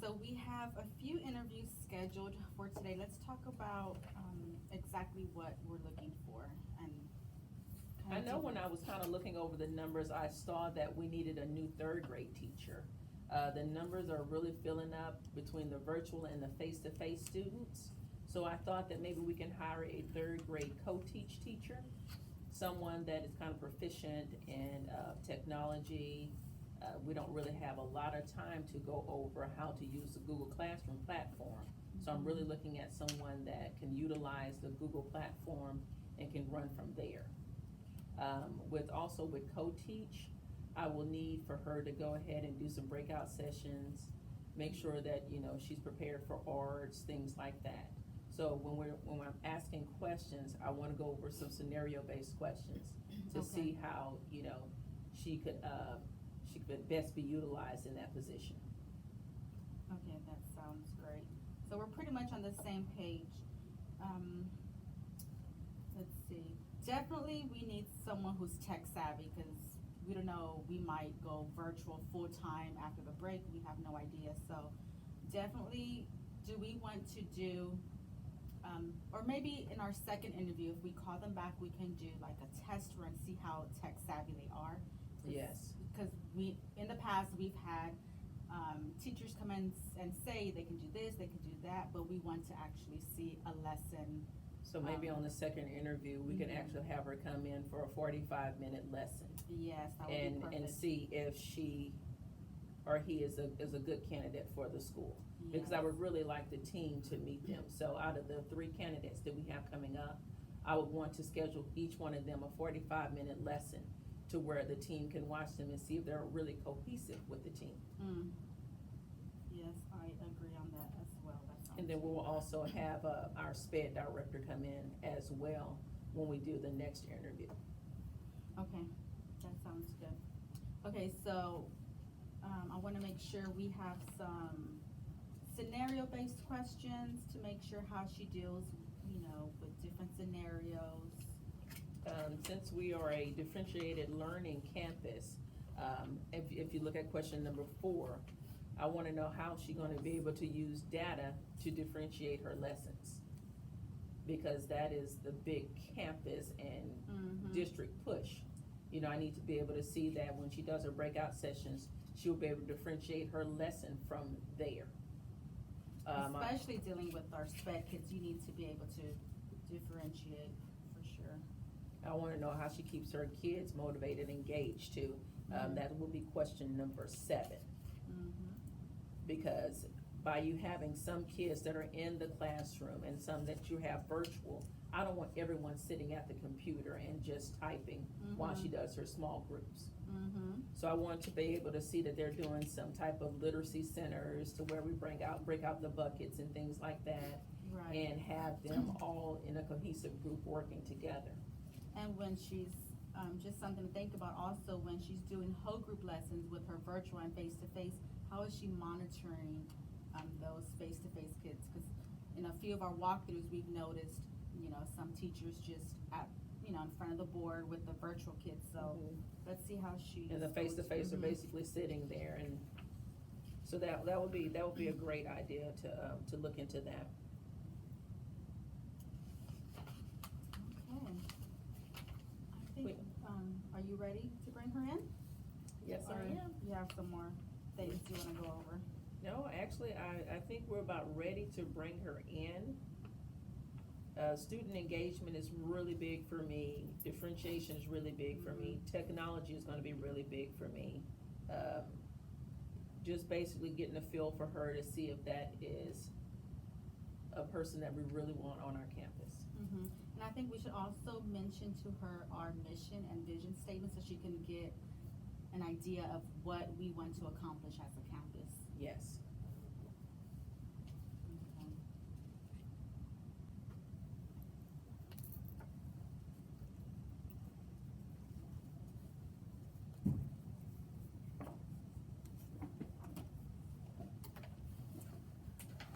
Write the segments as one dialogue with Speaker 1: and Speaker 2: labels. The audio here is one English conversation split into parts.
Speaker 1: so we have a few interviews scheduled for today. Let's talk about exactly what we're looking for and
Speaker 2: I
Speaker 1: kind
Speaker 2: know
Speaker 1: of
Speaker 2: when I was kind of looking over the numbers, I saw that we needed a new third grade teacher. The numbers are really filling up between the virtual and the face-to-face students. So I thought that maybe we can hire a third grade co-teach teacher, someone that is kind of proficient in technology. We don't really have a lot of time to go over how to use the Google Classroom platform. So I'm really looking at someone that can utilize the Google platform and can run from there. With co-teach, I will need for her to go ahead and do some breakout sessions, make sure that, she's prepared for ARDS, things like that. So when I'm asking questions, I wanna go over some scenario-based questions to
Speaker 1: Okay.
Speaker 2: see how, she could, she could best be utilized in that position.
Speaker 1: Okay, that sounds great. So we're pretty much on the same page. Let's see. Definitely, we need someone who's tech savvy because we don't know, we might go virtual full time after the break. We have no idea. So definitely, do we want to do, or maybe in our second interview, if we call them back, we can do like a test run, see how tech savvy they are.
Speaker 2: Yes.
Speaker 1: Because in the past, we've had teachers come in and say they can do this, they can do that, but we want to actually see a lesson.
Speaker 2: So maybe on the second interview, we can
Speaker 1: Mhm.
Speaker 2: actually have her come in for a 45-minute lesson.
Speaker 1: Yes, that would be perfect.
Speaker 2: And see if she or he is a good candidate for the school. Because I
Speaker 1: Yes.
Speaker 2: would really like the team to meet them. So out of the 3 candidates that we have coming up, I would want to schedule each one of them a 45-minute lesson to where the team can watch them and see if they're really cohesive with the team.
Speaker 1: Yes, I agree on that as well. That sounds
Speaker 2: And then we will
Speaker 1: good.
Speaker 2: also have our SPED director come in as well when we do the next interview.
Speaker 1: Okay, that sounds good. Okay, so, I wanna make sure we have some scenario-based questions to make sure how she deals, with different scenarios.
Speaker 2: Since we are a differentiated learning campus, if you look at question number 4, I wanna know how she's gonna be able to use data to differentiate her lessons. Because that is the big campus and district push. I need to be able to see that when she does her breakout sessions, she'll be able to differentiate her lesson from there.
Speaker 1: Especially dealing with our sped kids, you need to be able to differentiate, for sure.
Speaker 2: I wanna know how she keeps her kids motivated, engaged too. That will be question number 7. Because by you having some kids that are in the classroom and some that you have virtual, I don't want everyone sitting at the computer and just typing while she does her small groups. So I want to be able to see that they're doing some type of literacy centers to where we break out the buckets and things like that.
Speaker 1: Right.
Speaker 2: And have them all in a cohesive group working together.
Speaker 1: And when she's, just something to think about also, when she's doing whole group lessons with her virtual and face-to-face, how is she monitoring, those face-to-face kids? Cause in a few of our walkthroughs, we've noticed, some teachers just in front of the board with the virtual kids, so let's see how she.
Speaker 2: And the face-to-face are basically sitting there, and so that would be a great idea to look into that.
Speaker 1: Okay. I think, are you ready to bring her in?
Speaker 2: Yes,
Speaker 1: Or
Speaker 2: I am.
Speaker 1: you have some more things you wanna go over?
Speaker 2: No, actually, I think we're about ready to bring her in. Student engagement is really big for me. Differentiation is really big for me. Technology is gonna be really big for me. Just basically getting a feel for her to see if that is a person that we really want on our campus.
Speaker 1: And I think we should also mention to her our mission and vision statement so she can get an idea of what we want to accomplish as a campus.
Speaker 2: Yes.
Speaker 1: Okay.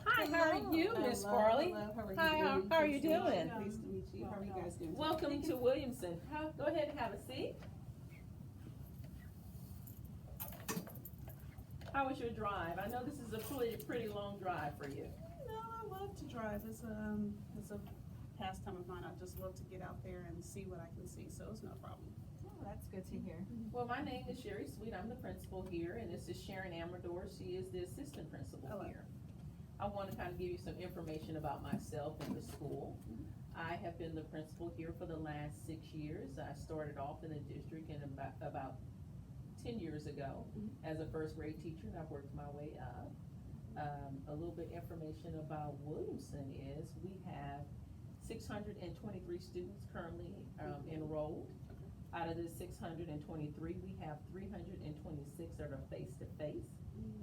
Speaker 2: Hi, how are you, Miss
Speaker 3: Hello,
Speaker 2: Farley?
Speaker 3: hello, how are you
Speaker 2: Hi,
Speaker 3: doing?
Speaker 2: how are you
Speaker 3: Pleased to meet
Speaker 2: doing?
Speaker 3: Pleased to meet you. How are you guys doing?
Speaker 2: Welcome to Williamson. Go ahead and have a seat. How was your drive? I know this is a pretty long drive for you.
Speaker 3: No, I love to drive. It's a pastime of mine. I just love to get out there and see what I can see, so it's no problem.
Speaker 1: Oh, that's good to hear.
Speaker 2: Well, my name is Sherry Sweet. I'm the principal here, and this is Sharon Amador. She is the assistant principal
Speaker 3: Hello.
Speaker 2: here. I want to kind of give you some information about myself and the school. I have been the principal here for the last 6 years. I started off in the district in about 10 years ago as a first grade teacher, and I've worked my way up. A little bit information about Williamson is we have 623 students currently enrolled. Out of the 623, we have 326 that are face-to-face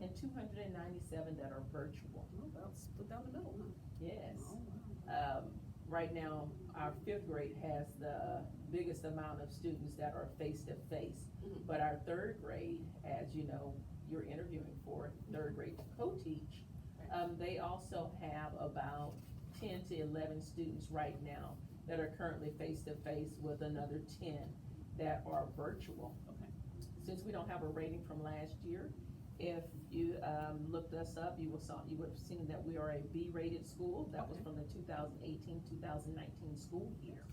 Speaker 2: and 297 that are virtual.
Speaker 3: Oh, about split down the middle, huh?
Speaker 2: Yes.
Speaker 3: Oh, wow.
Speaker 2: Right now, our 5th grade has the biggest amount of students that are face-to-face.
Speaker 3: Mhm.
Speaker 2: But our 3rd grade, as you know, you're interviewing for 3rd grade to co-teach. They also have about 10 to 11 students right now that are currently face-to-face with another 10 that are virtual.
Speaker 3: Okay.
Speaker 2: Since we don't have a rating from last year, if you looked us up, you would have seen that we are a B-rated school. That was from the 2018-2019 school year.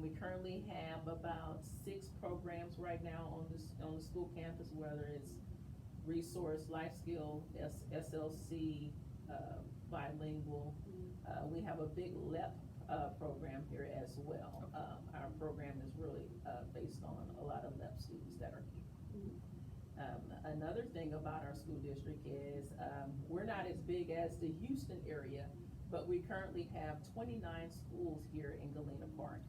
Speaker 2: We currently have about 6 programs right now on the school campus, whether it's resource, life skill, SLC, bilingual. We have a big LEP program here as well. Our program is really based on a lot of LEP students that are here. Another thing about our school district is we're not as big as the Houston area, but we currently have 29 schools here in Galena Park,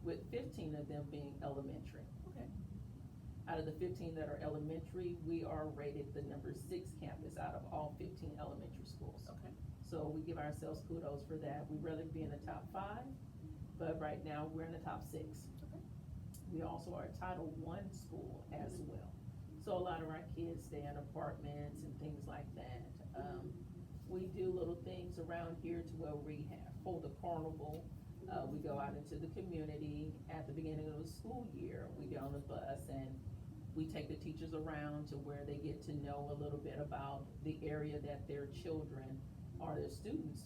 Speaker 2: with 15 of them being elementary.
Speaker 3: Okay.
Speaker 2: Out of the 15 that are elementary, we are rated the number 6 campus out of all 15 elementary schools.
Speaker 3: Okay.
Speaker 2: So we give ourselves kudos for that. We'd rather be in the top 5, but right now we're in the top 6.
Speaker 3: Okay.
Speaker 2: We also are a Title I school as well. So a lot of our kids stay in apartments and things like that. We do little things around here to where we hold a carnival. We go out into the community at the beginning of the school year. We get on the bus and we take the teachers around to where they get to know a little bit about the area that their children or their students.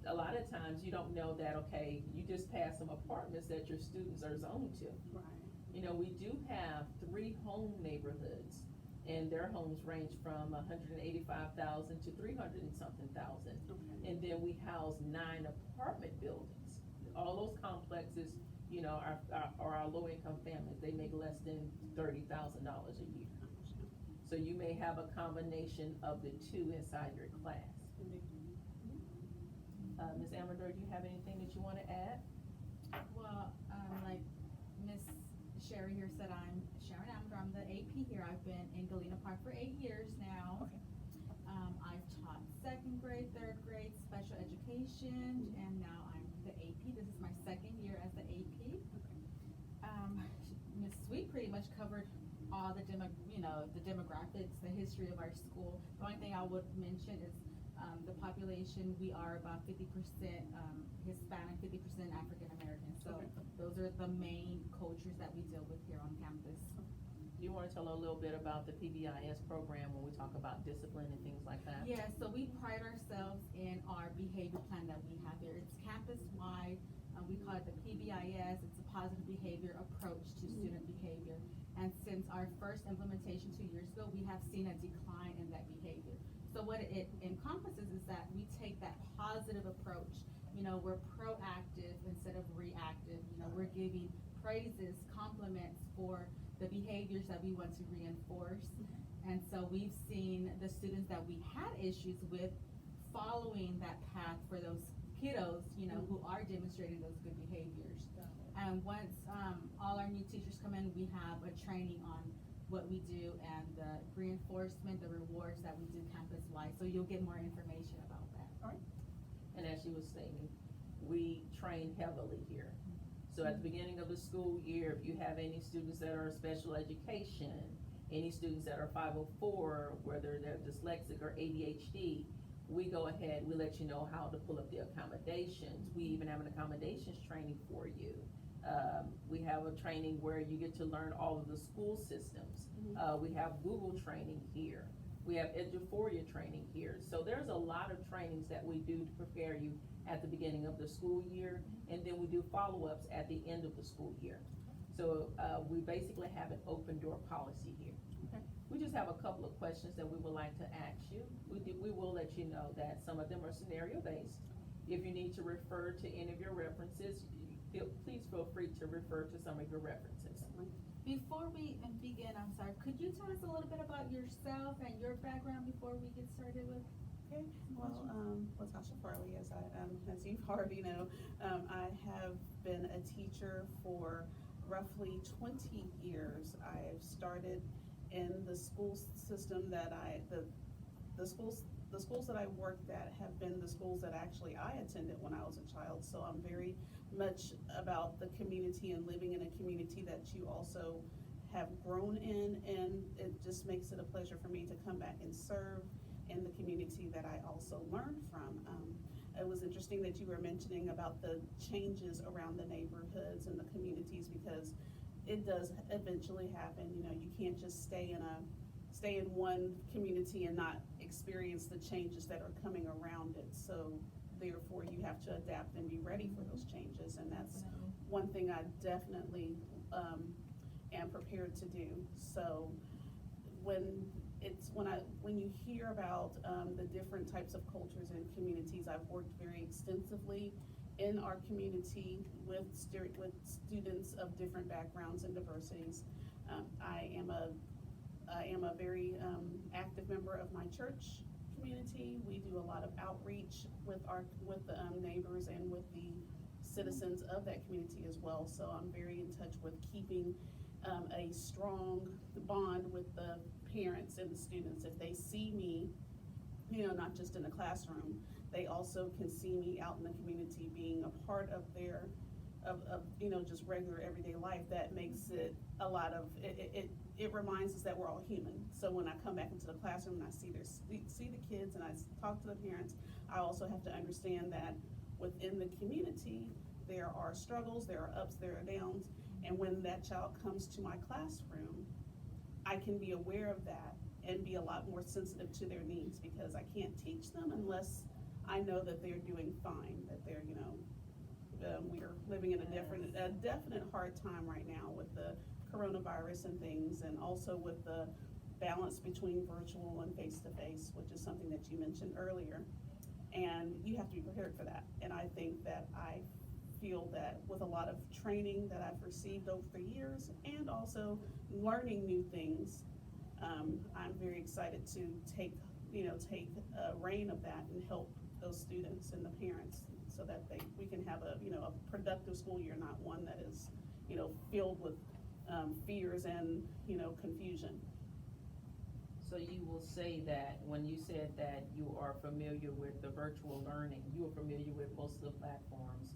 Speaker 2: A lot of times you don't know that, okay, you just passed some apartments that your students are zoned to.
Speaker 3: Right.
Speaker 2: You know, we do have 3 home neighborhoods, and their homes range from 185,000 to 300 and something thousand.
Speaker 3: Okay.
Speaker 2: And then we house 9 apartment buildings. All those complexes, you know, are our low-income families. They make less than $30,000 a year. So you may have a combination of the 2 inside your class. Ms. Amador, do you have anything that you want to add?
Speaker 1: Well, like Miss Sherry here said, I'm Sharon Amador. I'm the AP here. I've been in Galena Park for 8 years now.
Speaker 3: Okay.
Speaker 1: I've taught 2nd grade, 3rd grade, special education, and now I'm the AP. This is my 2nd year as the AP. Ms. Sweet pretty much covered all the demographics, the history of our school. The only thing I would mention is the population. We are about 50% Hispanic, 50% African American. So
Speaker 3: Okay.
Speaker 1: those are the main cultures that we deal with here on campus.
Speaker 2: Do you want to tell a little bit about the PBIS program when we talk about discipline and things like that?
Speaker 1: Yeah, so we pride ourselves in our behavior plan that we have here. It's campus-wide. We call it the PBIS. It's a positive behavior approach to student behavior. And since our first implementation 2 years ago, we have seen a decline in that behavior. So what it encompasses is that we take that positive approach. You know, we're proactive instead of reactive. You know, we're giving praises, compliments for the behaviors that we want to reinforce. And so we've seen the students that we had issues with following that path for those kiddos, you know, who are demonstrating those good behaviors. And once all our new teachers come in, we have a training on what we do and the reinforcement, the rewards that we do campus-wide. So you'll get more information about that.
Speaker 3: All right.
Speaker 2: And as she was saying, we train heavily here. So at the beginning of the school year, if you have any students that are special education, any students that are 504, whether they're dyslexic or ADHD, we go ahead, we let you know how to pull up the accommodations. We even have an accommodations training for you. We have a training where you get to learn all of the school systems. We have Google training here. We have Eduphoria training here. So there's a lot of trainings that we do to prepare you at the beginning of the school year, and then we do follow-ups at the end of the school year. So we basically have an open door policy here.
Speaker 3: Okay.
Speaker 2: We just have a couple of questions that we would like to ask you. We will let you know that some of them are scenario-based. If you need to refer to any of your references, please feel free to refer to some of your references.
Speaker 1: Before we begin, I'm sorry, could you tell us a little bit about yourself and your background before we get started with?
Speaker 3: Okay, well, Latasha Farley, as you already know, I have been a teacher for roughly 20 years. I've started in the school system that the schools that I worked at have been the schools that actually I attended when I was a child. So I'm very much about the community and living in a community that you also have grown in, and it just makes it a pleasure for me to come back and serve in the community that I also learned from. It was interesting that you were mentioning about the changes around the neighborhoods and the communities, because it does eventually happen. You know, you can't just stay in one community and not experience the changes that are coming around it. So therefore you have to adapt and be ready for those changes, and that's one thing I definitely am prepared to do. So when you hear about the different types of cultures and communities, I've worked very extensively in our community with students of different backgrounds and diversities. I am a very active member of my church community. We do a lot of outreach with the neighbors and with the citizens of that community as well. So I'm very in touch with keeping a strong bond with the parents and the students. If they see me, you know, not just in the classroom, they also can see me out in the community being a part of their you know, just regular everyday life. That makes it a lot of it reminds us that we're all human. So when I come back into the classroom and I see the kids and I talk to the parents, I also have to understand that within the community there are struggles, there are ups, there are downs, and when that child comes to my classroom, I can be aware of that and be a lot more sensitive to their needs, because I can't teach them unless I know that they're doing fine, that they're, you know, we're living in a definite hard time right now with the coronavirus and things, and also with the balance between virtual and face-to-face, which is something that you mentioned earlier. And you have to be prepared for that. And I think that I feel that with a lot of training that I've received over the years, and also learning new things, I'm very excited to take reign of that and help those students and the parents, so that we can have a productive school year, not one that is, you know, filled with fears and, you know, confusion.
Speaker 2: So you will say that when you said that you are familiar with the virtual learning, you are familiar with most of the platforms.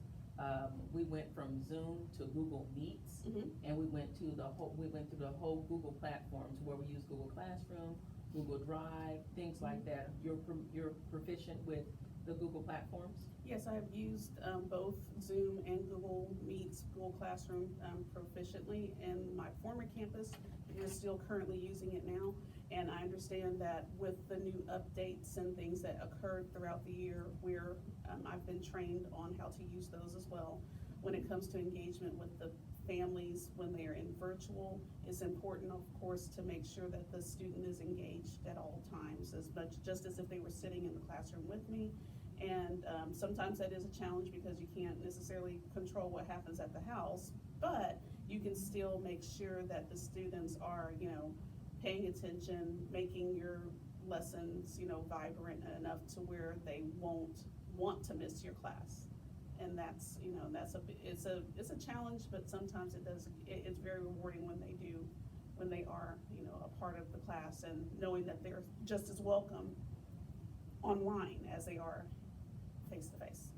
Speaker 2: We went from Zoom to Google Meets, and we went through the whole Google platforms, where we use Google Classroom, Google Drive, things like that. You're proficient with the Google platforms?
Speaker 3: Yes, I have used both Zoom and Google Meets, Google Classroom proficiently in my former campus. We're still currently using it now, and I understand that with the new updates and things that occurred throughout the year, I've been trained on how to use those as well. When it comes to engagement with the families when they are in virtual, it's important, of course, to make sure that the student is engaged at all times, just as if they were sitting in the classroom with me. And sometimes that is a challenge, because you can't necessarily control what happens at the house, but you can still make sure that the students are, you know, paying attention, making your lessons, you know, vibrant enough to where they won't want to miss your class. And that's, you know, it's a challenge, but sometimes it's very rewarding when they are, you know, a part of the class, and knowing that they're just as welcome online as they are face-to-face.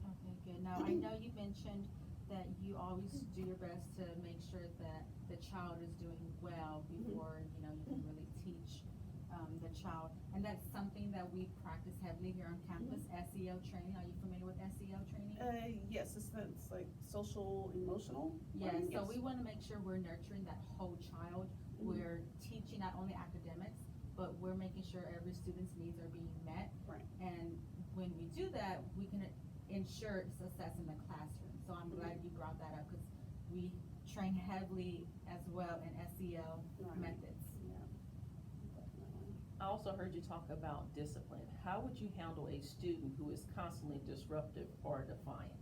Speaker 1: Okay, good. Now, I know you mentioned that you always do your best to make sure that the child is doing well before, you know, you can really teach the child. And that's something that we practice heavily here on campus, SEL training. Are you familiar with SEL training?
Speaker 3: Yes, it's like social emotional.
Speaker 1: Yes,
Speaker 3: learning,
Speaker 1: so we wanna make sure we're nurturing that whole child.
Speaker 3: Mhm.
Speaker 1: We're teaching not only academics, but we're making sure every student's needs are being met.
Speaker 3: Right.
Speaker 1: And when we do that, we can ensure success in the classroom. So I'm glad you brought that up, cause we train heavily as well in SEL
Speaker 3: Right.
Speaker 1: methods.
Speaker 3: Yeah, definitely.
Speaker 2: I also heard you talk about discipline. How would you handle a student who is constantly disruptive or defiant?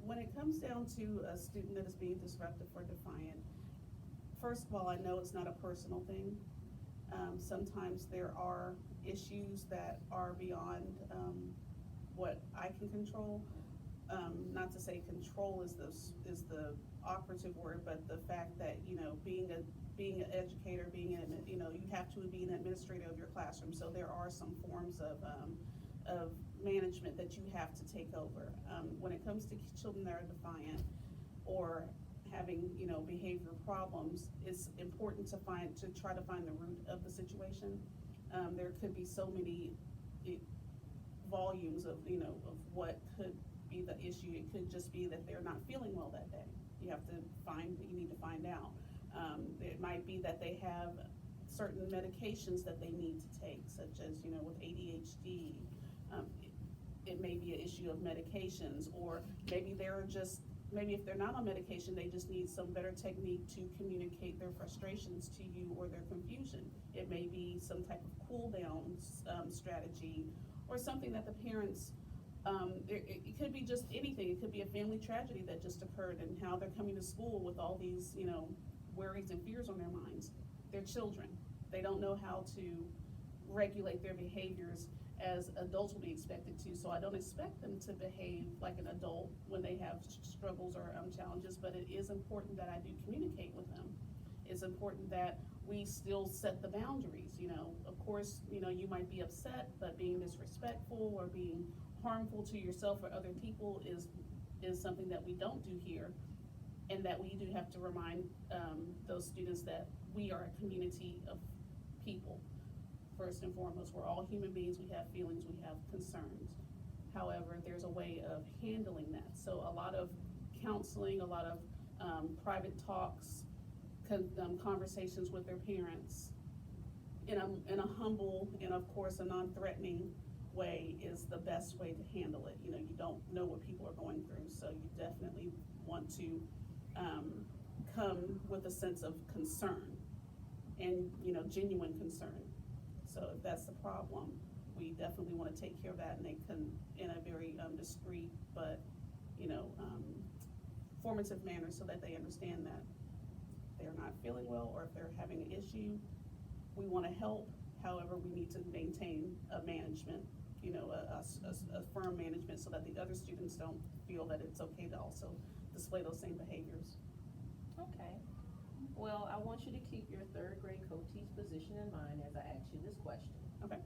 Speaker 3: When it comes down to a student that is being disruptive or defiant, first of all, I know it's not a personal thing. Sometimes there are issues that are beyond, what I can control. Not to say control is the operative word, but the fact that, being an educator, you have to be an administrator of your classroom, so there are some forms of management that you have to take over. When it comes to children that are defiant or having, behavior problems, it's important to try to find the root of the situation. There could be so many volumes of what could be the issue. It could just be that they're not feeling well that day. You need to find out. It might be that they have certain medications that they need to take, such as, with ADHD. It may be an issue of medications, or maybe if they're not on medication, they just need some better technique to communicate their frustrations to you or their confusion. It may be some type of cool down strategy, or something that the parents, it could be just anything. It could be a family tragedy that just occurred, and how they're coming to school with all these, worries and fears on their minds. They're children. They don't know how to regulate their behaviors as adults will be expected to. So I don't expect them to behave like an adult when they have struggles or challenges, but it is important that I do communicate with them. It's important that we still set the boundaries. Of course, you might be upset, but being disrespectful or being harmful to yourself or other people is something that we don't do here, and that we do have to remind those students that we are a community of people. First and foremost, we're all human beings. We have feelings, we have concerns. However, there's a way of handling that. So a lot of counseling, a lot of private talks, conversations with their parents in a humble and, of course, a non-threatening way is the best way to handle it. You don't know what people are going through, so you definitely want to come with a sense of concern and, genuine concern. So if that's the problem, we definitely want to take care of that, and they can, in a very discreet but, formative manner, so that they understand that they're not feeling well, or if they're having an issue, we want to help. However, we need to maintain a management, a firm management, so that the other students don't feel that it's okay to also display those same behaviors.
Speaker 2: Okay. Well, I want you to keep your third grade co-teach position in mind as I ask you this question.
Speaker 3: Okay.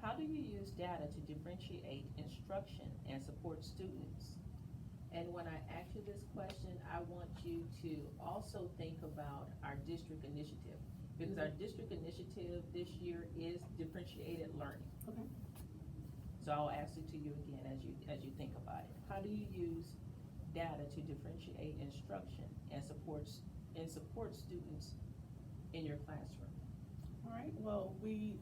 Speaker 2: How do you use data to differentiate instruction and support students? And when I ask you this question, I want you to also think about our district initiative, because our district initiative this year is differentiated learning.
Speaker 3: Okay.
Speaker 2: So I'll ask it to you again as you think about it. How do you use data to differentiate instruction and support students in your classroom?
Speaker 3: All right, well, we,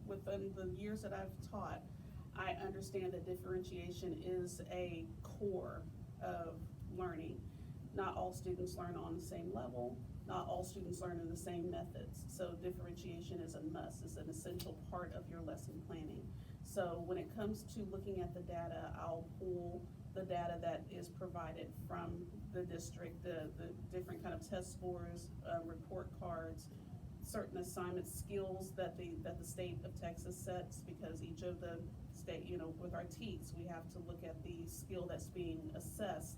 Speaker 3: within the years that I've taught, I understand that differentiation is a core of learning. Not all students learn on the same level. Not all students learn in the same methods. So differentiation is a must. It's an essential part of your lesson planning. So when it comes to looking at the data, I'll pull the data that is provided from the district, the different kind of test scores, report cards, certain assignment skills that the state of Texas sets, because each of the state, with our TEKS, we have to look at the skill that's being assessed,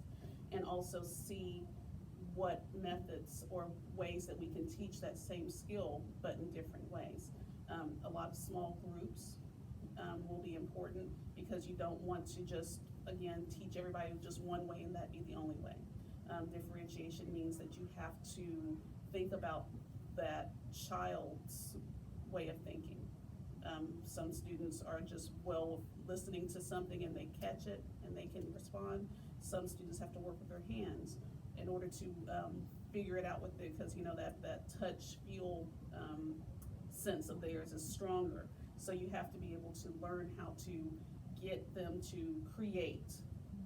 Speaker 3: and also see what methods or ways that we can teach that same skill, but in different ways. A lot of small groups will be important, because you don't want to just, again, teach everybody just one way and that be the only way. Differentiation means that you have to think about that child's way of thinking. Some students are just well listening to something and they catch it and they can respond. Some students have to work with their hands in order to figure it out with it, because you know that touch feel sense of theirs is stronger. So you have to be able to learn how to get them to create,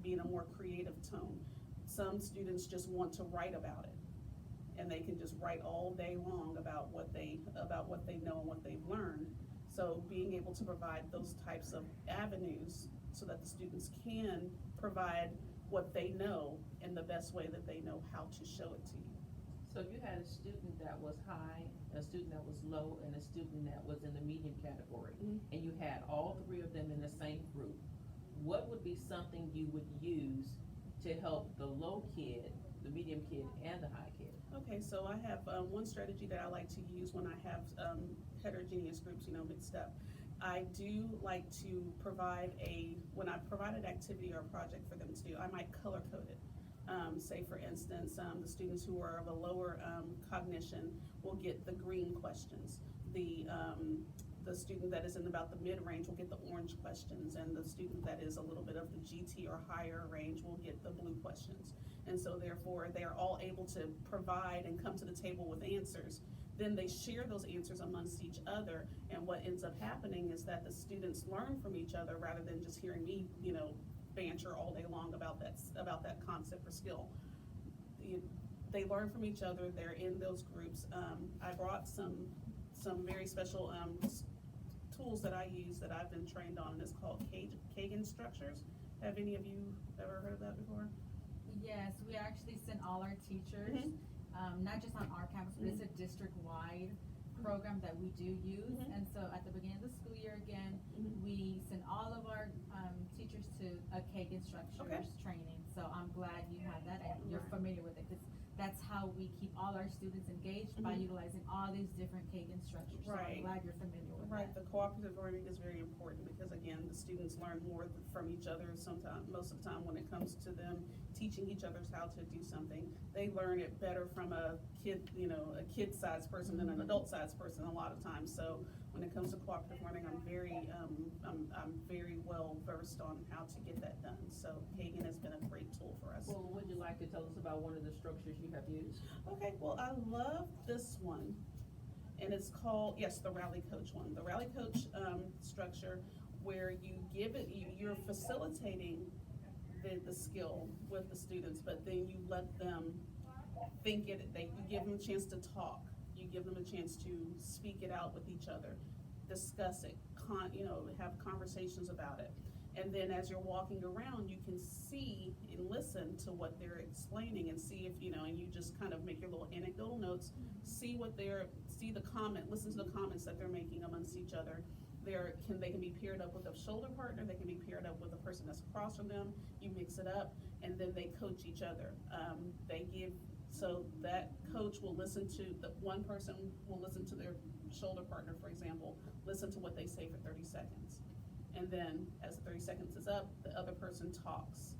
Speaker 3: be in a more creative tone. Some students just want to write about it, and they can just write all day long about what they know and what they've learned. So being able to provide those types of avenues so that the students can provide what they know in the best way that they know how to show it to you.
Speaker 2: So if you had a student that was high, a student that was low, and a student that was in the medium category, and you had all three of them in the same group, what would be something you would use to help the low kid, the medium kid, and the high kid?
Speaker 3: Okay, so I have one strategy that I like to use when I have heterogeneous groups, mixed up. I do like to provide when I provide an activity or a project for them to do, I might color code it. Say for instance, the students who are of a lower cognition will get the green questions. The student that is in about the mid-range will get the orange questions, and the student that is a little bit of the GT or higher range will get the blue questions. And so therefore, they are all able to provide and come to the table with answers. Then they share those answers amongst each other, and what ends up happening is that the students learn from each other rather than just hearing me, banter all day long about that concept or skill. They learn from each other. They're in those groups. I brought some very special tools that I use that I've been trained on, and it's called Kagan structures. Have any of you ever heard of that before?
Speaker 1: Yes, we actually send all our teachers, not just on our campus, but it's a district-wide program that we do use. And so at the beginning of the school year again, we send all of our teachers to a Kagan structures training. So I'm glad you have that and you're familiar with it, because that's how we keep all our students engaged, by utilizing all these different Kagan structures. So I'm glad you're familiar with that.
Speaker 3: The cooperative learning is very important, because again, the students learn more from each other. Most of the time when it comes to them teaching each other how to do something, they learn it better from a kid-sized person than an adult-sized person a lot of times. So when it comes to cooperative learning, I'm very well versed on how to get that done. So Kagan has been a great tool for us.
Speaker 2: Well, would you like to tell us about one of the structures you have used?
Speaker 3: Okay, well, I love this one, and it's called, the Rally Coach one. The Rally Coach structure, where you give it, you're facilitating the skill with the students, but then you let them think it, you give them a chance to talk, you give them a chance to speak it out with each other, discuss it, have conversations about it. And then as you're walking around, you can see and listen to what they're explaining, and see if, and you just kind of make your little anecdotal notes, see the comment, listen to the comments that they're making amongst each other. They can be paired up with a shoulder partner, they can be paired up with a person that's across from them, you mix it up, and then they coach each other. So that coach will one person will listen to their shoulder partner, for example, listen to what they say for 30 seconds. And then as 30 seconds is up, the other person talks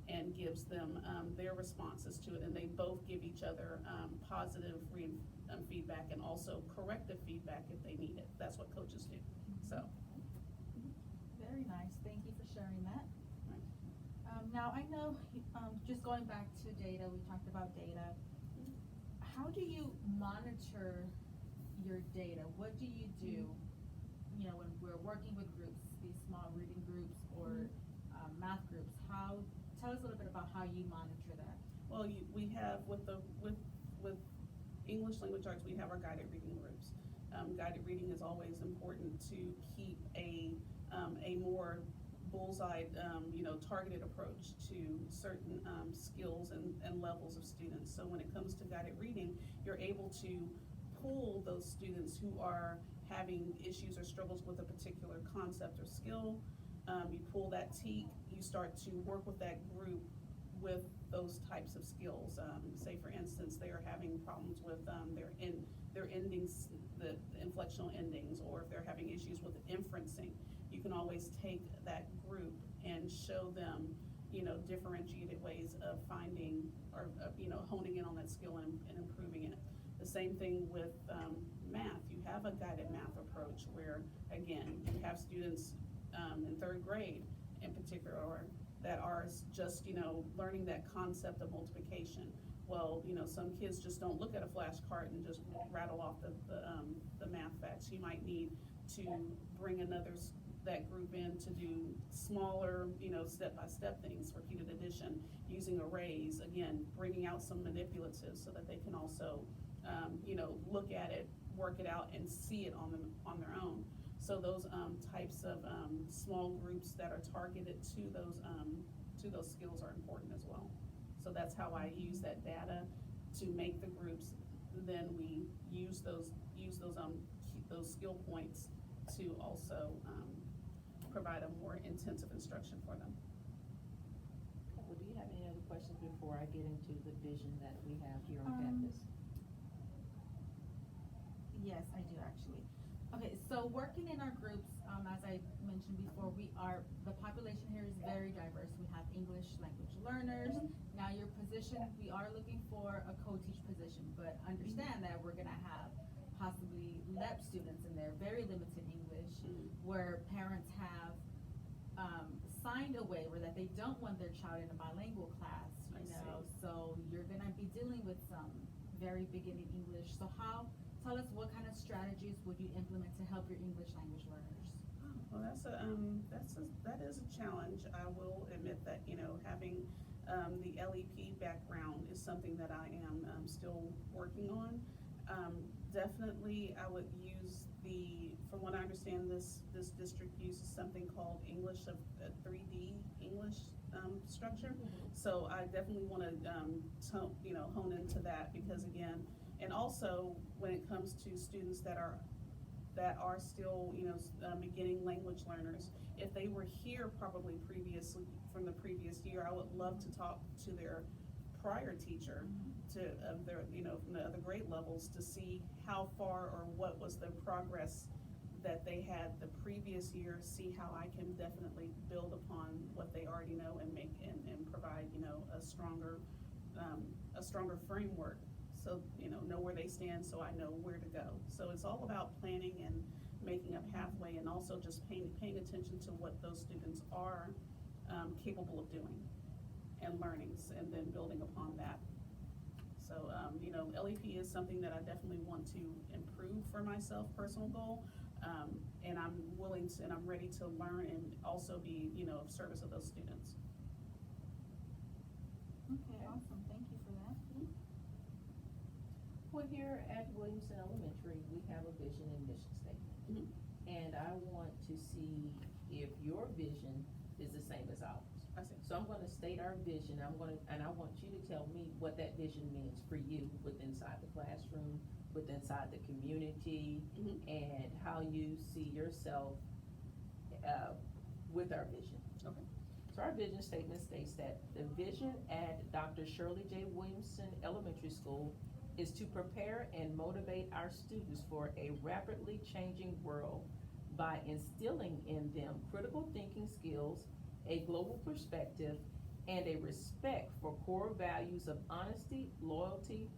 Speaker 3: and gives them their responses to it, and they both give each other positive feedback and also corrective feedback if they need it. That's what coaches do. So.
Speaker 1: Very nice. Thank you for sharing that. Now I know, just going back to data, we talked about data. How do you monitor your data? What do you do, when we're working with groups, these small reading groups or math groups? Tell us a little bit about how you monitor that.
Speaker 3: Well, we have with English language arts, we have our guided reading groups. Guided reading is always important to keep a more bullseye, targeted approach to certain skills and levels of students. So when it comes to guided reading, you're able to pull those students who are having issues or struggles with a particular concept or skill. You pull that TEAC, you start to work with that group with those types of skills. Say for instance, they are having problems with their endings, the inflectional endings, or if they're having issues with inferencing, you can always take that group and show them, differentiated ways of finding or, honing in on that skill and improving it. The same thing with math. You have a guided math approach. approach where, again, you have students in third grade in particular that are just, learning that concept of multiplication. Well, some kids just don't look at a flashcard and just rattle off the math facts. You might need to bring that group in to do smaller, step-by-step things, repeated addition, using arrays, again, bringing out some manipulatives so that they can also, look at it, work it out, and see it on their own. So those types of small groups that are targeted to those skills are important as well. So that's how I use that data to make the groups. Then we use those skill points to also provide a more intensive instruction for them.
Speaker 2: Well, do you have any other questions before I get into the vision that we have here on campus?
Speaker 1: Yes, I do actually. Okay, so working in our groups, as I mentioned before, the population here is very diverse. We have English language learners. Now your position, we are looking for a co-teach position, but understand that we're gonna have possibly LEP students in there, very limited English, where parents have signed a waiver that they don't want their child in a bilingual class, so you're gonna be dealing with some very beginning English. So tell us what kind of strategies would you implement to help your English language learners?
Speaker 3: Well, that is a challenge. I will admit that, having the LEP background is something that I am still working on. Definitely, I would use from what I understand, this district uses something called English of 3D English structure. So I definitely want to, hone into that, because again, and also when it comes to students that are still, beginning language learners, if they were here probably previously from the previous year, I would love to talk to their prior teacher from the other grade levels to see how far or what was the progress that they had the previous year, see how I can definitely build upon what they already know and make and provide, a stronger framework. So, know where they stand, so I know where to go. So it's all about planning and making a pathway, and also just paying attention to what those students are capable of doing and learnings, and then building upon that. So, LEP is something that I definitely want to improve for myself, personal goal, and I'm willing to, and I'm ready to learn and also be, of service of those students.
Speaker 1: Okay, awesome, thank you for that.
Speaker 2: Well, here at Williamson Elementary, we have a vision and mission statement. And I want to see if your vision is the same as ours.
Speaker 3: I see.
Speaker 2: So I'm gonna state our vision, and I want you to tell me what that vision means for you inside the classroom, inside the community, and how you see yourself with our vision.
Speaker 3: Okay.
Speaker 2: So our vision statement states that the vision at Dr. Shirley J. Williamson Elementary School is to prepare and motivate our students for a rapidly changing world by instilling in them critical thinking skills, a global perspective, and a respect for core values of honesty, loyalty,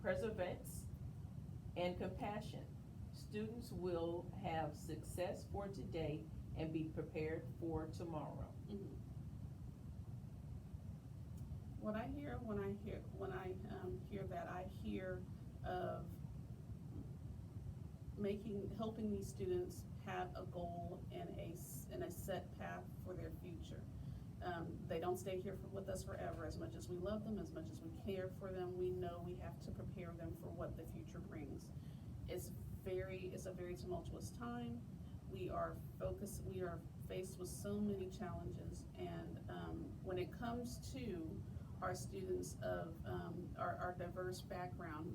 Speaker 2: perseverance, and compassion. Students will have success for today and be prepared for tomorrow.
Speaker 3: What I hear when I hear that, I hear of helping these students have a goal and a set path for their future. They don't stay here with us forever. As much as we love them, as much as we care for them, we know we have to prepare them for what the future brings. It's a very tumultuous time. We are faced with so many challenges, and when it comes to our students of our diverse background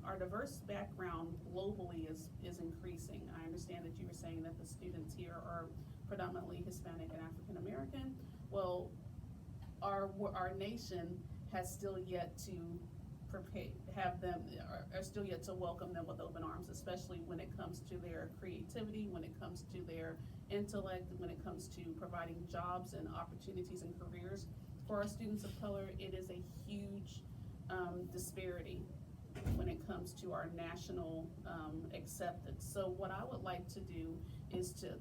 Speaker 3: globally is increasing. I understand that you were saying that the students here are predominantly Hispanic and African American. Well, our nation has still yet to still yet to welcome them with open arms, especially when it comes to their creativity, when it comes to their intellect, when it comes to providing jobs and opportunities and careers. For our students of color, it is a huge disparity when it comes to our national acceptance. So what I would like to do is to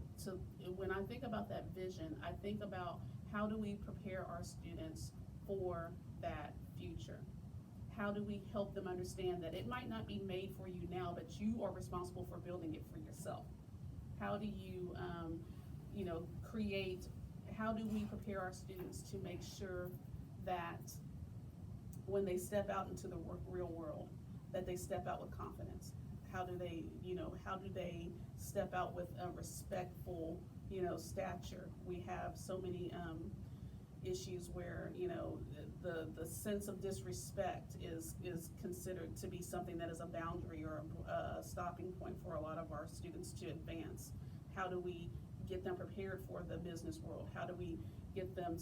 Speaker 3: when I think about that vision, I think about how do we prepare our students for that future? How do we help them understand that it might not be made for you now, but you are responsible for building it for yourself? How do you, how do we prepare our students to make sure that when they step out into the real world, that they step out with confidence? How do they step out with a respectful, stature? We have so many, issues where, the sense of disrespect is considered to be something that is a boundary or a stopping point for a lot of our students to advance. How do we get them prepared for the business world? How do we get them,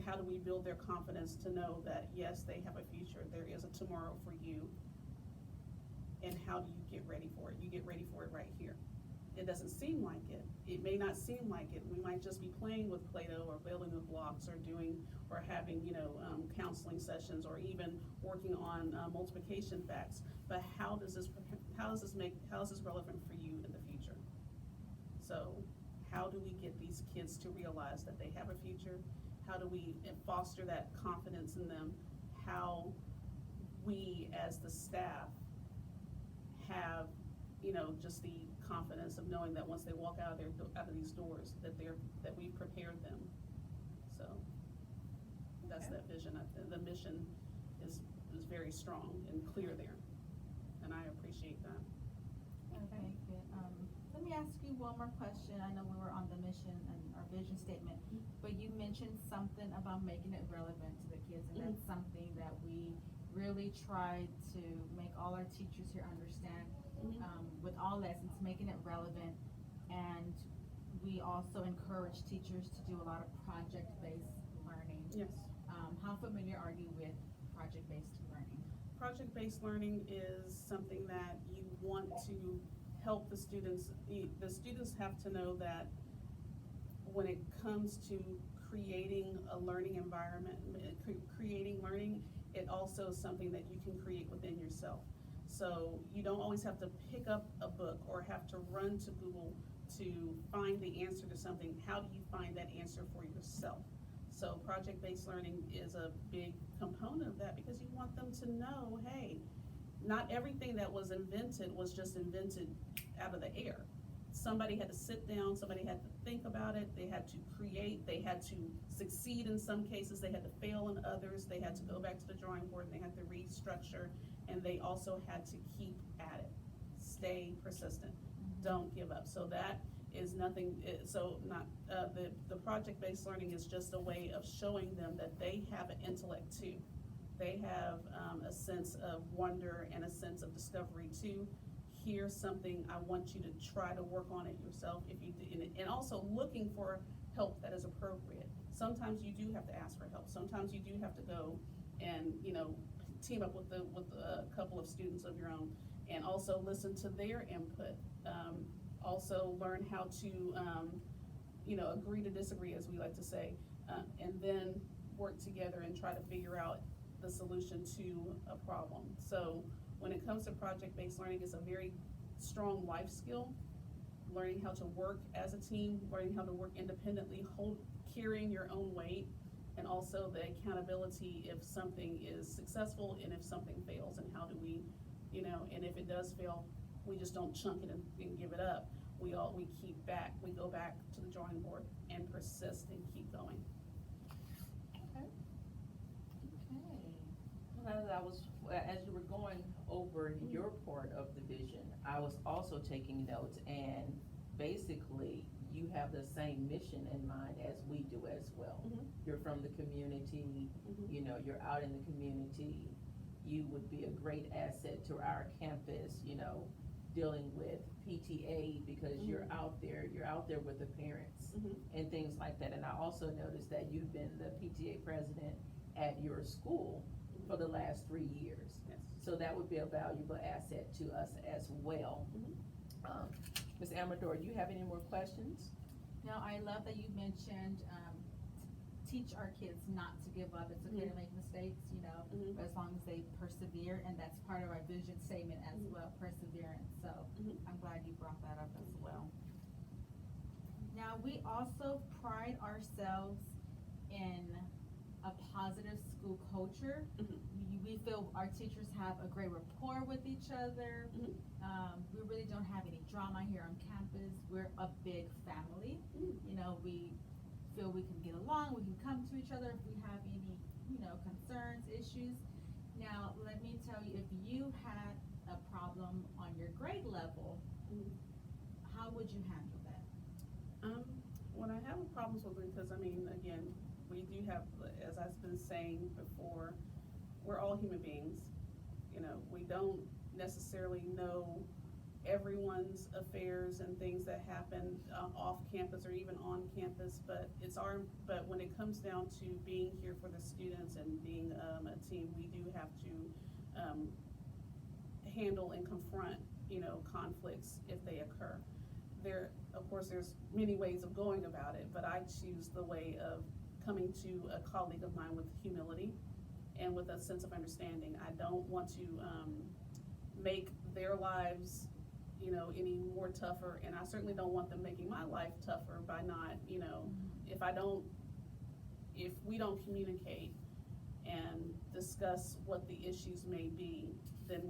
Speaker 3: how do we build their confidence to know that, yes, they have a future, there is a tomorrow for you, and how do you get ready for it? You get ready for it right here. It doesn't seem like it. It may not seem like it. We might just be playing with Play-Doh or building with blocks or having, counseling sessions or even working on multiplication facts. But how does this relevant for you in the future? So how do we get these kids to realize that they have a future? How do we foster that confidence in them? How we as the staff have, just the confidence of knowing that once they walk out of these doors, that we prepared them. So that's
Speaker 2: Okay.
Speaker 3: that vision. The mission is very strong and clear there, and I appreciate that.
Speaker 1: Okay, good. Let me ask you one more question. I know we were on the mission and our vision statement, but you mentioned something about making it relevant to the kids, and that's something that we really try to make all our teachers here understand. With all lessons, making it relevant, and we also encourage teachers to do a lot of project-based learning.
Speaker 3: Yes.
Speaker 1: How familiar are you with project-based learning?
Speaker 3: Project-based learning is something that you want to help the students. The students have to know that when it comes to creating a learning environment, creating learning, it also is something that you can create within yourself. So you don't always have to pick up a book or have to run to Google to find the answer to something. How do you find that answer for yourself? So project-based learning is a big component of that, because you want them to know, hey, not everything that was invented was just invented out of the air. Somebody had to sit down, somebody had to think about it, they had to create, they had to succeed in some cases, they had to fail in others, they had to go back to the drawing board, and they had to restructure, and they also had to keep at it. Stay persistent, don't give up. So that is nothing, the project-based learning is just a way of showing them that they have an intellect too. They have a sense of wonder and a sense of discovery too. Here's something, I want you to try to work on it yourself if you do, and also looking for help that is appropriate. Sometimes you do have to ask for help. Sometimes you do have to go and, team up with a couple of students of your own, and also listen to their input. Also learn how to, agree to disagree, as we like to say, and then work together and try to figure out the solution to a problem. So when it comes to project-based learning, it's a very strong life skill. Learning how to work as a team, learning how to work independently, carrying your own weight, and also the accountability if something is successful and if something fails, and how do we, and if it does fail, we just don't chunk it and give it up. We go back to the drawing board and persist and keep going.
Speaker 2: Okay. Well, as you were going over your part of the vision, I was also taking notes, and basically you have the same mission in mind as we do as well. You're from the community, you're out in the community. You would be a great asset to our campus, dealing with PTA, because you're out there with the parents and things like that. And I also noticed that you've been the PTA president at your school for the last 3 years.
Speaker 3: Yes.
Speaker 2: So that would be a valuable asset to us as well. Ms. Amador, do you have any more questions?
Speaker 1: Now, I love that you mentioned teach our kids not to give up. It's okay to make mistakes, you know,
Speaker 3: Mhm.
Speaker 1: but as long as they persevere, and that's part of our vision statement as
Speaker 3: Mhm.
Speaker 1: well, perseverance. So
Speaker 3: Mhm.
Speaker 1: I'm glad you brought that up as well. Now, we also pride ourselves in a positive school culture.
Speaker 3: Mhm.
Speaker 1: We feel our teachers have a great rapport with each other.
Speaker 3: Mhm.
Speaker 1: We really don't have any drama here on campus. We're a big family.
Speaker 3: Mhm.
Speaker 1: You know, we feel we can get along, we can come to each other if we have any, you know, concerns, issues. Now, let me tell you, if you had a problem on your grade level,
Speaker 3: Mhm.
Speaker 1: how would you handle that?
Speaker 3: When I have problems with it, because I mean, again, we do have, as I've been saying before, we're all human beings. You know, we don't necessarily know everyone's affairs and things that happen off campus or even on campus, but but when it comes down to being here for the students and being a team, we do have to handle and confront, you know, conflicts if they occur. Of course, there's many ways of going about it, but I choose the way of coming to a colleague of mine with humility and with a sense of understanding. I don't want to make their lives, you know, any more tougher, and I certainly don't want them making my life tougher by not, you know, if we don't communicate and discuss what the issues may be, then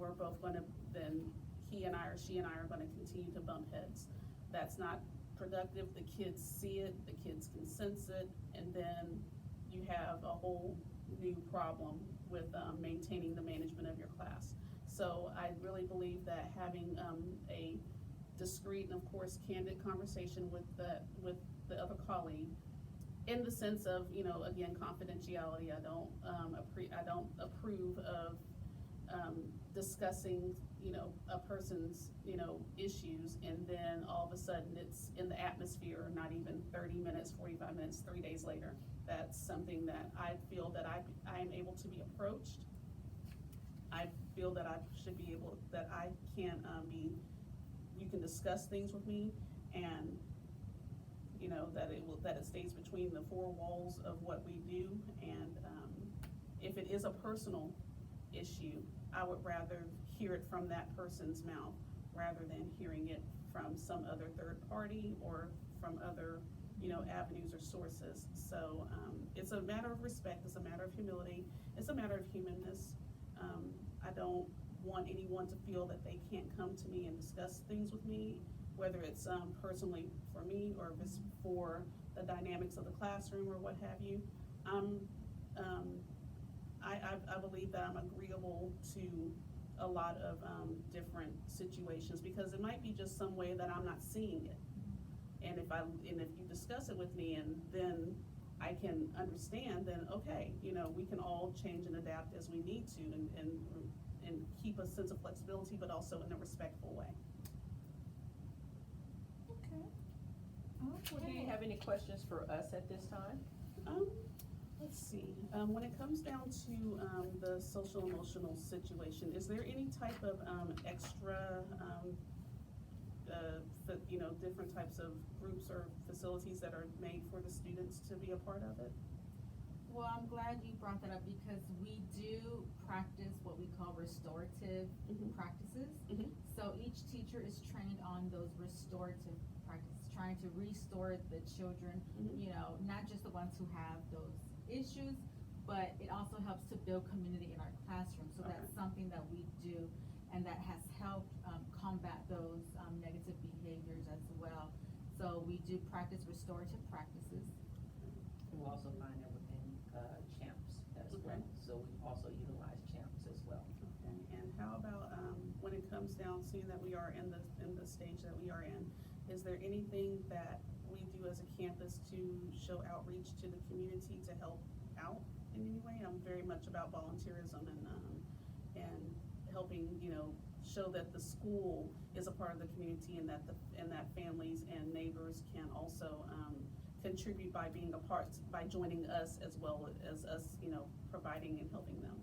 Speaker 3: then he and I or she and I are gonna continue to bump heads. That's not productive. The kids see it, the kids can sense it, and then you have a whole new problem with maintaining the management of your class. So I really believe that having a discreet and of course candid conversation with the other colleague, in the sense of, you know, again, confidentiality. I don't approve of discussing, you know, a person's, you know, issues, and then all of a sudden it's in the atmosphere, not even 30 minutes, 45 minutes, 3 days later. That's something that I feel that I am able to be approached. I feel that I should be able, that I can you can discuss things with me, and you know, that it stays between the four walls of what we do, and if it is a personal issue, I would rather hear it from that person's mouth rather than hearing it from some other third party or from other, you know, avenues or sources. So it's a matter of respect, it's a matter of humility, it's a matter of humanness. I don't want anyone to feel that they can't come to me and discuss things with me, whether it's personally for me or if it's for the dynamics of the classroom or what have you. I believe that I'm agreeable to a lot of different situations, because it might be just some way that I'm not seeing it. And if you discuss it with me and then I can understand, then okay, you know, we can all change and adapt as we need to, and keep a sense of flexibility, but also in a respectful way.
Speaker 2: Okay. Well, do you have any questions for us at this time?
Speaker 3: Let's see, when it comes down to the social emotional situation, is there any type of extra, you know, different types of groups or facilities that are made for the students to be a part of it?
Speaker 1: Well, I'm glad you brought that up, because we do practice what we call restorative practices. So each teacher is trained on those restorative practices, trying to restore the children, you know, not just the ones who have those issues, but it also helps to build community in our classroom. So that's something that we do, and that has helped combat those negative behaviors as well. So we do practice restorative practices.
Speaker 2: We also find that within CHAMPS as well, so we also utilize CHAMPS as well.
Speaker 3: Okay, and how about when it comes down, seeing that we are in the stage that we are in, is there anything that we do as a campus to show outreach to the community to help out in any way? I'm very much about volunteerism and helping, you know, show that the school is a part of the community, and that families and neighbors can also contribute by being a part, by joining us as well as us, you know, providing and helping them.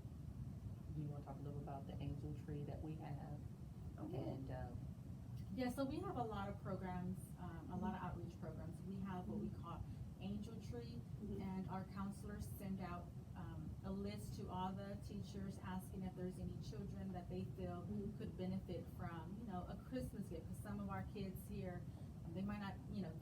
Speaker 2: Do you want to talk a little about the angel tree that we have? And
Speaker 1: yeah, so we have a lot of programs, a lot of outreach programs. We have what we call Angel Tree,
Speaker 3: Mhm.
Speaker 1: and our counselors send out, a list to all the teachers asking if there's any children that they feel
Speaker 3: Mhm.
Speaker 1: could benefit from, a Christmas gift, cause some of our kids here, they might not,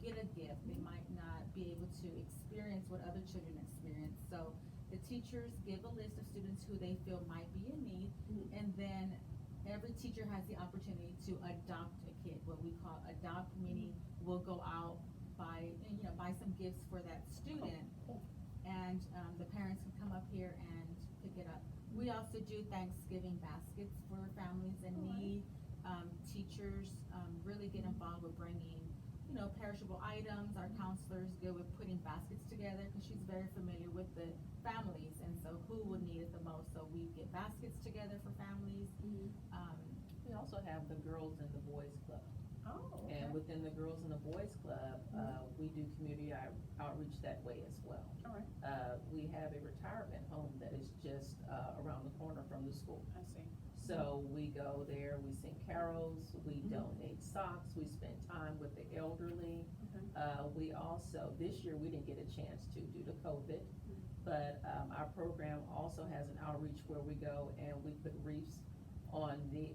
Speaker 1: get a gift, they might not be able to experience what other children experience, so the teachers give a list of students who they feel might be in need,
Speaker 3: Mhm.
Speaker 1: and then every teacher has the opportunity to adopt a kid, what we call adopt, meaning we'll go out, buy some gifts for that student,
Speaker 3: Cool.
Speaker 1: and, the parents can come up here and pick it up. We also do Thanksgiving baskets for families in
Speaker 3: Alright.
Speaker 1: need. Teachers, really get involved with bringing, perishable items. Our counselors good with putting baskets together, cause she's very familiar with the families, and so who would need it the most, so we get baskets together for families.
Speaker 3: Mhm.
Speaker 2: We also have the Girls and the Boys Club.
Speaker 3: Oh, okay.
Speaker 2: And within the Girls and the Boys Club, we do community outreach that way as well.
Speaker 3: All right,
Speaker 2: We have a retirement home that is just, around the corner from the school.
Speaker 3: I see.
Speaker 2: So we go there, we sing carols, we
Speaker 3: Mhm.
Speaker 2: donate socks, we spend time with the elderly.
Speaker 3: Okay.
Speaker 2: We also, this year, we didn't get a chance to due to COVID, but, our program also has an outreach where we go and we put wreaths on the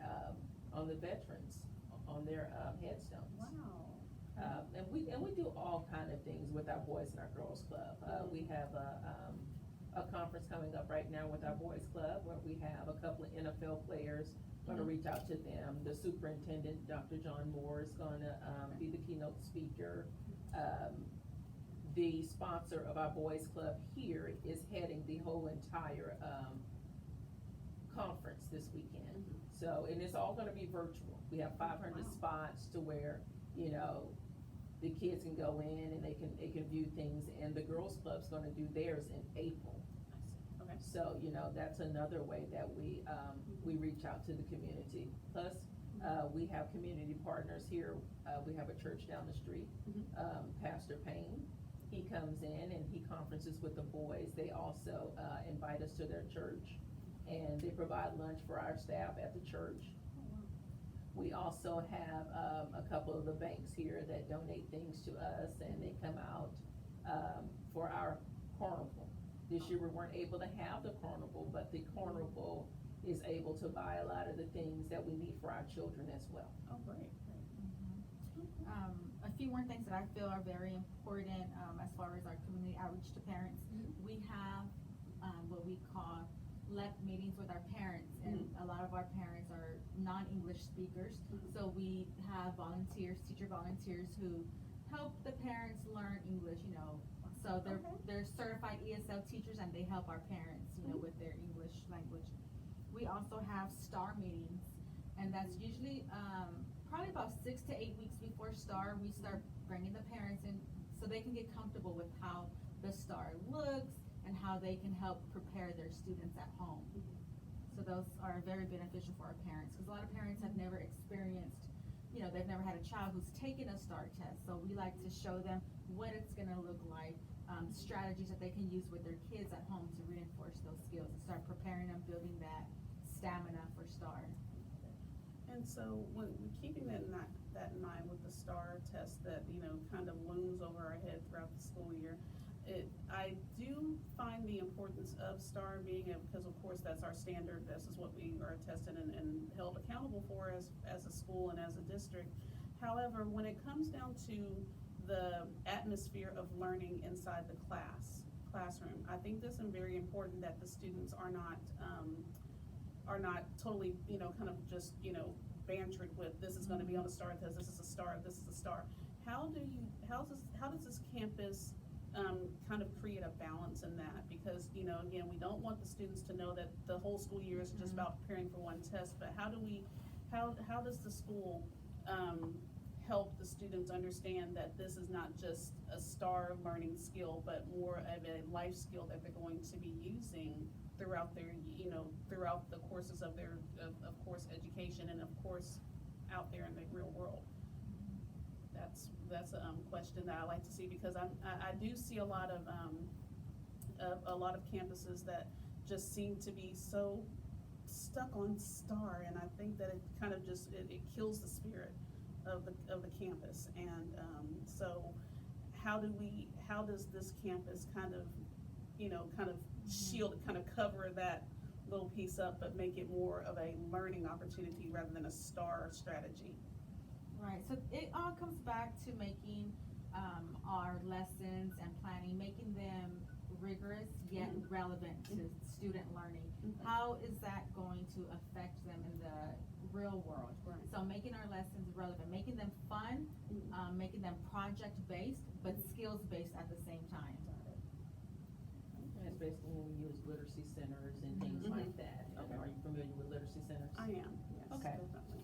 Speaker 2: veterans, on their, headstones.
Speaker 3: Wow.
Speaker 2: And we do all kind of things with our Boys and our Girls Club. We have a conference coming up right now with our Boys Club, where we have a couple of NFL players, gonna reach out to them. The superintendent, Dr. John Moore, is gonna, be the keynote speaker. The sponsor of our Boys Club here is heading the whole entire, conference this weekend.
Speaker 3: Mhm.
Speaker 2: So, and it's all gonna be virtual. We have 500
Speaker 3: Wow.
Speaker 2: spots to where, the kids can go in and they can view things, and the Girls Club's gonna do theirs in April.
Speaker 3: I see. Okay.
Speaker 2: So, that's another way that we reach out to the community. Plus, we have community partners here. We have a church down the street, Pastor Payne. He comes in and he conferences with the boys. They also, invite us to their church, and they provide lunch for our staff at the church. We also have, a couple of the banks here that donate things to us, and they come out, for our carnival. This year, we weren't able to have the carnival, but the carnival is able to buy a lot of the things that we need for our children as well.
Speaker 3: Oh, great.
Speaker 1: A few more things that I feel are very important, as far as our community outreach to parents.
Speaker 3: Mhm.
Speaker 1: We have, what we call LEP meetings with our parents, and a lot of our parents are non-English speakers.
Speaker 3: Mhm.
Speaker 1: So we have volunteers, teacher volunteers, who help the parents learn English, so
Speaker 3: Okay.
Speaker 1: they're certified ESL teachers, and they help our parents,
Speaker 3: Mhm.
Speaker 1: with their English language. We also have STAR meetings, and that's usually, probably about 6 to 8 weeks before STAR. We start bringing the parents in, so they can get comfortable with how the STAR looks and how they can help prepare their students at home. So those are very beneficial for our parents, because a lot of parents have never experienced, they've never had a child who's taken a STAR test. So we like to show them what it's gonna look like, strategies that they can use with their kids at home to reinforce those skills and start preparing them, building that stamina for STAR.
Speaker 3: And so, when keeping that in mind with the STAR test that, kind of looms over our head throughout the school year, I do find the importance of STAR being because of course that's our standard, this is what we are tested and held accountable for as a school and as a district. However, when it comes down to the atmosphere of learning inside the classroom, I think this is very important that the students are not totally, kind of just, bantered with, this is gonna be on a STAR test, this is a STAR, this is a STAR. How does this campus, kind of create a balance in that? Because, again, we don't want the students to know that the whole school year is just about preparing for one test, but how does the school, help the students understand that this is not just a STAR learning skill, but more of a life skill that they're going to be using throughout their, throughout the courses of their, of course, education, and of course, out there in the real world? That's a question that I like to see, because I do see a lot of campuses that just seem to be so stuck on STAR, and I think that it kind of just, it kills the spirit of the campus. And so how does this campus kind of, shield, kind of cover that little piece up, but make it more of a learning opportunity rather than a STAR strategy?
Speaker 1: Right, so it all comes back to making, our lessons and planning, making them rigorous yet relevant to student learning. How is that going to affect them in the real world?
Speaker 3: Right.
Speaker 1: So making our lessons relevant, making them fun, making them project-based, but skills-based at the same time.
Speaker 2: That's basically when we use literacy centers and things like that. And
Speaker 3: Okay.
Speaker 2: are you familiar with literacy centers?
Speaker 3: I am, yes,
Speaker 2: Okay.
Speaker 3: definitely.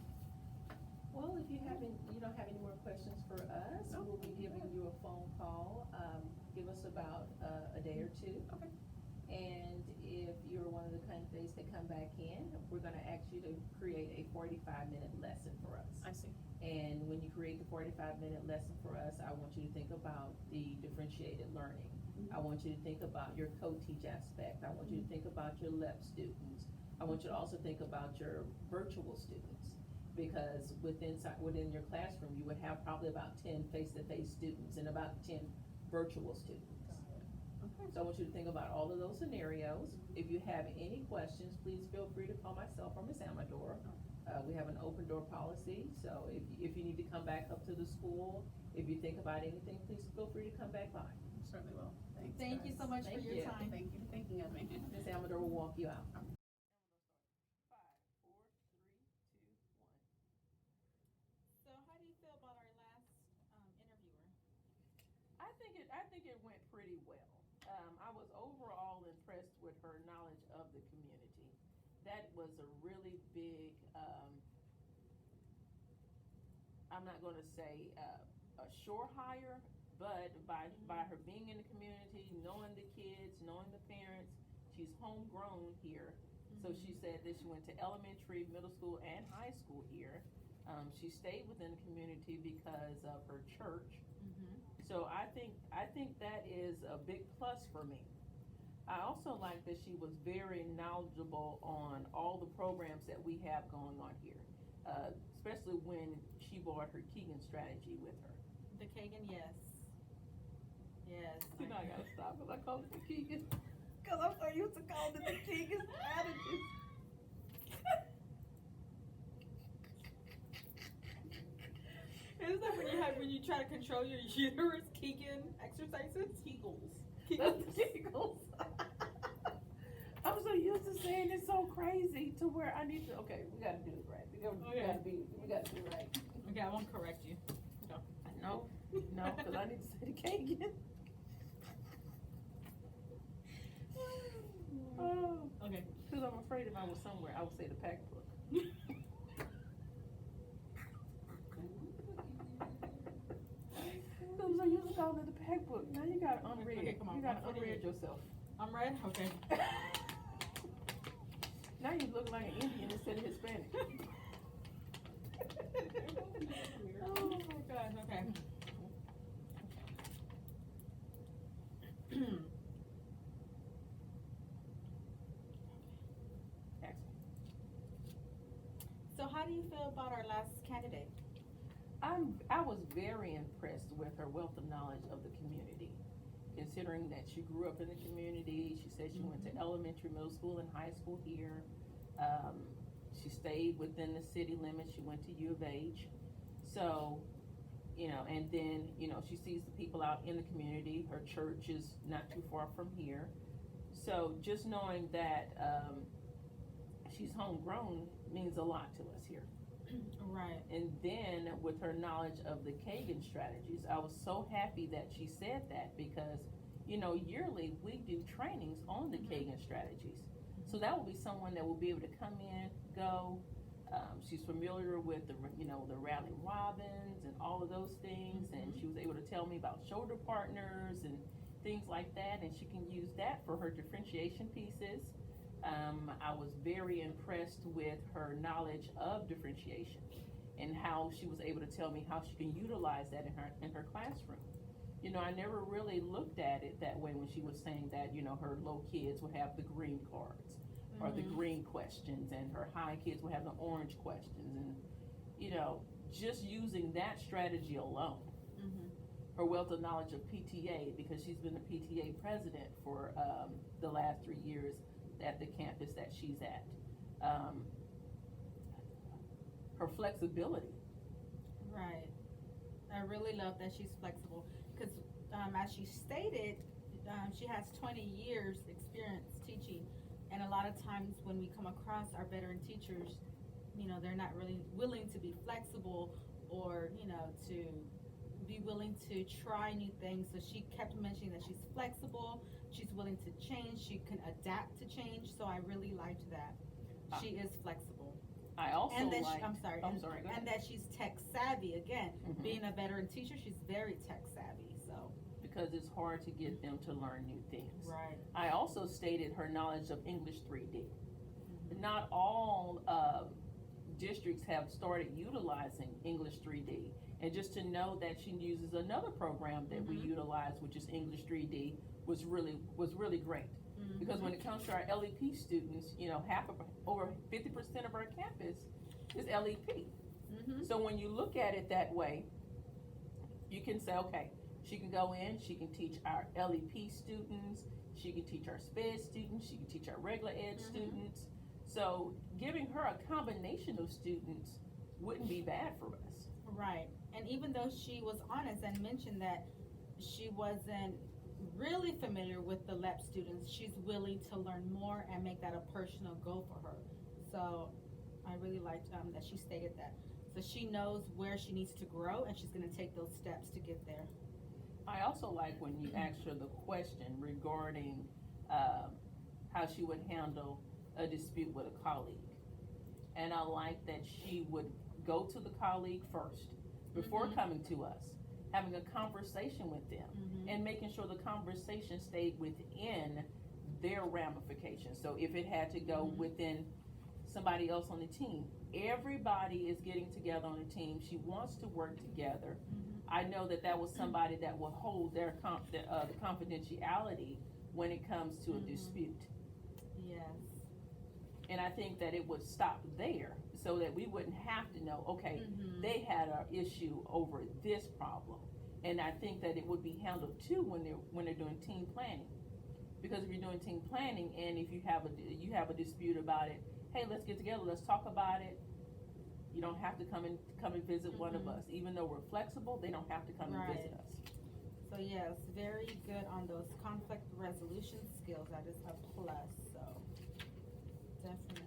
Speaker 2: Well, if you don't have any more questions for us,
Speaker 3: No.
Speaker 2: we'll be giving you a phone call. Give us about a day or two.
Speaker 3: Okay.
Speaker 2: And if you're one of the candidates that come back in, we're gonna ask you to create a 45-minute lesson for us.
Speaker 3: I see.
Speaker 2: And when you create the 45-minute lesson for us, I want you to think about the differentiated learning. I want you to think about your co-teach aspect. I want you to think about your LEP students. I want you to also think about your virtual students. Because within your classroom, you would have probably about 10 face-to-face students and about 10 virtual students.
Speaker 3: Okay.
Speaker 2: So I want you to think about all of those scenarios. If you have any questions, please feel free to call myself or Ms. Amador. We have an open door policy, so if you need to come back up to the school, if you think about anything, please feel free to come back by.
Speaker 3: Certainly will. Thanks,
Speaker 1: Thank you
Speaker 3: guys.
Speaker 1: so much for
Speaker 2: Thank
Speaker 1: your
Speaker 2: you.
Speaker 1: time.
Speaker 3: Thank you for thinking of me.
Speaker 2: Ms. Amador will walk you out.
Speaker 1: So how do you feel about our last, interviewer?
Speaker 2: I think it went pretty well. I was overall impressed with her knowledge of the community. That was a really big, I'm not gonna say, a sure hire, but by her being in the community, knowing the kids, knowing the parents, she's homegrown here. So she said that she went to elementary, middle school, and high school here. She stayed within the community because of her church. So I think that is a big plus for me. I also like that she was very knowledgeable on all the programs that we have going on here, especially when she brought her Keegan strategy with her.
Speaker 1: The Kagan, yes. Yes.
Speaker 2: You know I gotta stop because I call it the Keegan. Because I'm so used to calling it the Keegan strategy.
Speaker 1: Isn't that when you try to control your uterus, Keegan exercises?
Speaker 2: Kegels.
Speaker 1: Kegels.
Speaker 2: Kegels. I'm so used to saying it so crazy to where I need to, okay, we gotta do it right. We gotta do it right.
Speaker 1: Okay, I won't correct you.
Speaker 2: No, because I need to say the Keegan. Oh,
Speaker 1: Okay.
Speaker 2: because I'm afraid if I was somewhere, I would say the pack book. Because I used to call it the pack book. Now you got unread.
Speaker 1: Okay, come on,
Speaker 2: You got
Speaker 1: what
Speaker 2: unread
Speaker 1: is it?
Speaker 2: yourself.
Speaker 1: I'm red? Okay.
Speaker 2: Now you look like an Indian instead of Hispanic.
Speaker 1: Oh my gosh, okay.
Speaker 2: Excellent.
Speaker 1: So how do you feel about our last candidate?
Speaker 2: I was very impressed with her wealth of knowledge of the community. Considering that she grew up in the community, she said she went to elementary, middle school, and high school here. She stayed within the city limits. She went to U of H. So, and then, she sees the people out in the community. Her church is not too far from here. So just knowing that, she's homegrown means a lot to us here.
Speaker 1: Right.
Speaker 2: And then with her knowledge of the Kagan strategies, I was so happy that she said that because, yearly we do trainings on the Kagan strategies. So that will be someone that will be able to come in, go. She's familiar with the Rally Robins and all of those things. And she was able to tell me about shoulder partners and things like that. And she can use that for her differentiation pieces. I was very impressed with her knowledge of differentiation and how she was able to tell me how she can utilize that in her classroom. I never really looked at it that way when she was saying that, her low kids would have the green cards or the green questions and her high kids would have the orange questions and, just using that strategy alone. her wealth of knowledge of PTA, because she's been the PTA president for, the last 3 years at the campus that she's at. Her flexibility.
Speaker 1: Right. I really love that she's flexible, because as she stated, she has 20 years experience teaching, and a lot of times when we come across our veteran teachers, you know, they're not really willing to be flexible, or, you know, to be willing to try new things. So she kept mentioning that she's flexible, she's willing to change, she can adapt to change, so I really liked that. She is flexible.
Speaker 2: I also
Speaker 1: And that
Speaker 2: like.
Speaker 1: I'm sorry,
Speaker 2: I'm sorry, go ahead.
Speaker 1: and that she's tech savvy. Again,
Speaker 2: Mhm.
Speaker 1: being a veteran teacher, she's very tech savvy, so.
Speaker 2: Because it's hard to get them to learn new things.
Speaker 1: Right.
Speaker 2: I also stated her knowledge of English 3D.
Speaker 1: Mhm.
Speaker 2: Not all districts have started utilizing English 3D. And just to know that she uses another program that we
Speaker 1: Mhm.
Speaker 2: utilize, which is English 3D, was really great.
Speaker 1: Mhm.
Speaker 2: Because when it comes to our LEP students, you know, over 50% of our campus is LEP.
Speaker 1: Mhm.
Speaker 2: So when you look at it that way, you can say, okay, she can go in, she can teach our LEP students, she can teach our SPED students, she can teach our regular ed
Speaker 1: Mhm.
Speaker 2: students. So giving her a combination of students wouldn't be bad for us.
Speaker 1: Right. And even though she was honest and mentioned that she wasn't really familiar with the LEP students, she's willing to learn more and make that a personal goal for her. So I really liked that she stated that. So she knows where she needs to grow, and she's gonna take those steps to get there.
Speaker 2: I also like when you asked her the question regarding how she would handle a dispute with a colleague. And I like that she would go to the colleague first, before
Speaker 1: Mhm.
Speaker 2: coming to us, having a conversation with them,
Speaker 1: Mhm.
Speaker 2: and making sure the conversation stayed within their ramifications. So if it had to go
Speaker 1: Mhm.
Speaker 2: within somebody else on the team, everybody is getting together on the team. She wants to work together.
Speaker 1: Mhm.
Speaker 2: I know that was somebody that will hold their the confidentiality when it comes to a
Speaker 1: Mhm.
Speaker 2: dispute.
Speaker 1: Yes.
Speaker 2: And I think that it would stop there, so that we wouldn't have to know, okay,
Speaker 1: Mhm.
Speaker 2: they had an issue over this problem. And I think that it would be handled too when they're doing team planning. Because if you're doing team planning, and if you have a dispute about it, hey, let's get together, let's talk about it. You don't have to come and visit one of
Speaker 1: Mhm.
Speaker 2: us. Even though we're flexible, they don't have to come and visit
Speaker 1: Right.
Speaker 2: us.
Speaker 1: So yes, very good on those conflict resolution skills. That is a plus, so definitely.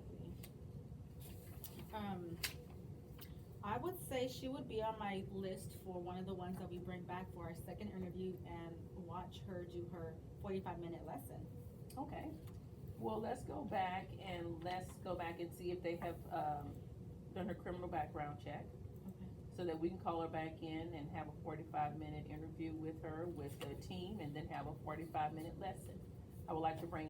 Speaker 1: I would say she would be on my list for one of the ones that we bring back for our second interview, and watch her do her 45-minute lesson.
Speaker 2: Okay. Well, let's go back and see if they have done her criminal background check,
Speaker 1: Okay.
Speaker 2: so that we can call her back in and have a 45-minute interview with her, with the team, and then have a 45-minute lesson. I would like to bring